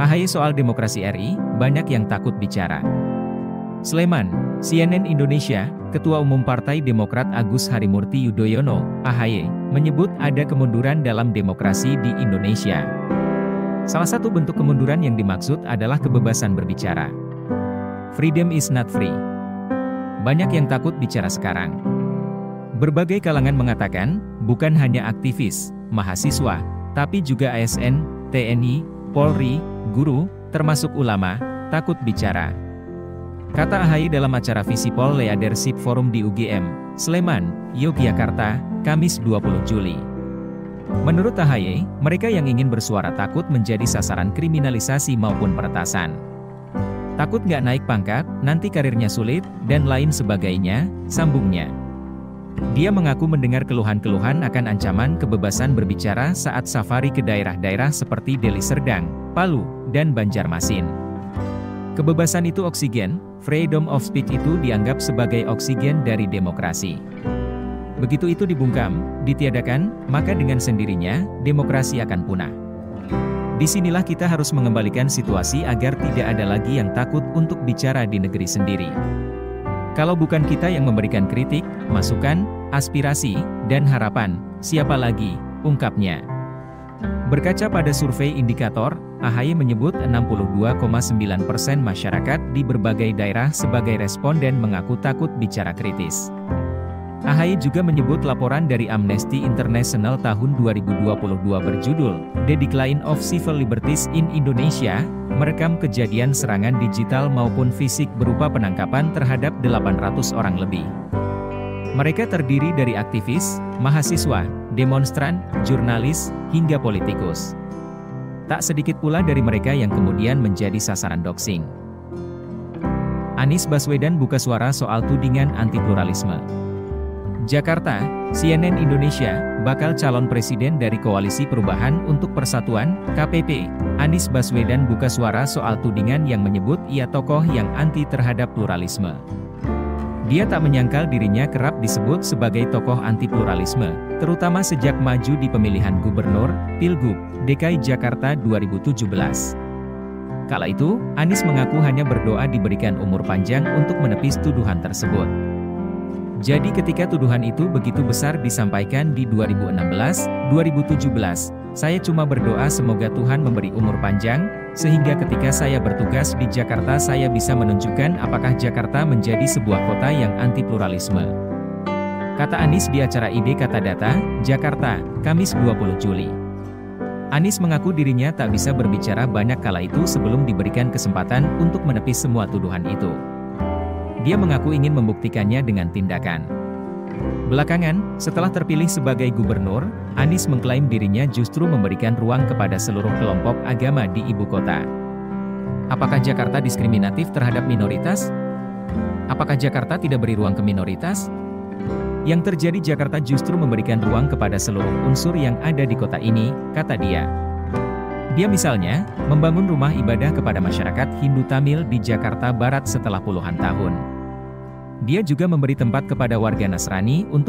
AHY soal demokrasi RI, banyak yang takut bicara. Sleman, CNN Indonesia, Ketua Umum Partai Demokrat Agus Harimurti Yudhoyono, AHY, menyebut ada kemunduran dalam demokrasi di Indonesia. Salah satu bentuk kemunduran yang dimaksud adalah kebebasan berbicara. Freedom is not free. Banyak yang takut bicara sekarang. Berbagai kalangan mengatakan, bukan hanya aktivis, mahasiswa, tapi juga ASN, TNI, Polri, guru, termasuk ulama, takut bicara. Kata AHY dalam acara Visipol Leadership Forum di UGM, Sleman, Yogyakarta, Kamis 20 Juli. Menurut AHY, mereka yang ingin bersuara takut menjadi sasaran kriminalisasi maupun peretasan. Takut nggak naik pangkat, nanti karirnya sulit, dan lain sebagainya, sambungnya. Dia mengaku mendengar keluhan-keluhan akan ancaman kebebasan berbicara saat safari ke daerah-daerah seperti Deli Serdang, Palu, dan Banjarmasin. Kebebasan itu oksigen, freedom of speech itu dianggap sebagai oksigen dari demokrasi. Begitu itu dibungkam, ditiadakan, maka dengan sendirinya, demokrasi akan punah. Disinilah kita harus mengembalikan situasi agar tidak ada lagi yang takut untuk bicara di negeri sendiri. Kalau bukan kita yang memberikan kritik, masukan, aspirasi, dan harapan, siapa lagi, ungkapnya. Berkaca pada survei indikator, AHY menyebut 62,9% masyarakat di berbagai daerah sebagai responden mengaku takut bicara kritis. AHY juga menyebut laporan dari Amnesty International tahun 2022 berjudul, The Decline of Civil Liberties in Indonesia, merekam kejadian serangan digital maupun fisik berupa penangkapan terhadap 800 orang lebih. Mereka terdiri dari aktivis, mahasiswa, demonstran, jurnalis, hingga politikus. Tak sedikit pula dari mereka yang kemudian menjadi sasaran doxing. Anies Baswedan buka suara soal tudingan anti-pluralisme. Jakarta, CNN Indonesia, bakal calon presiden dari Koalisi Perubahan untuk Persatuan, KPP, Anies Baswedan buka suara soal tudingan yang menyebut ia tokoh yang anti terhadap pluralisme. Dia tak menyangkal dirinya kerap disebut sebagai tokoh anti-pluralisme, terutama sejak maju di pemilihan gubernur, Pilgub, DKI Jakarta 2017. Kala itu, Anies mengaku hanya berdoa diberikan umur panjang untuk menepis tuduhan tersebut. Jadi ketika tuduhan itu begitu besar disampaikan di 2016, 2017, saya cuma berdoa semoga Tuhan memberi umur panjang, sehingga ketika saya bertugas di Jakarta saya bisa menunjukkan apakah Jakarta menjadi sebuah kota yang anti-pluralisme. Kata Anies di acara Ide Kata Data, Jakarta, Kamis 20 Juli. Anies mengaku dirinya tak bisa berbicara banyak kala itu sebelum diberikan kesempatan untuk menepis semua tuduhan itu. Dia mengaku ingin membuktikannya dengan tindakan. Belakangan, setelah terpilih sebagai gubernur, Anies mengklaim dirinya justru memberikan ruang kepada seluruh kelompok agama di ibu kota. Apakah Jakarta diskriminatif terhadap minoritas? Apakah Jakarta tidak beri ruang ke minoritas? Yang terjadi Jakarta justru memberikan ruang kepada seluruh unsur yang ada di kota ini, kata dia. Dia misalnya, membangun rumah ibadah kepada masyarakat Hindu Tamil di Jakarta Barat setelah puluhan tahun. Dia juga memberi tempat kepada warga Nasrani untuk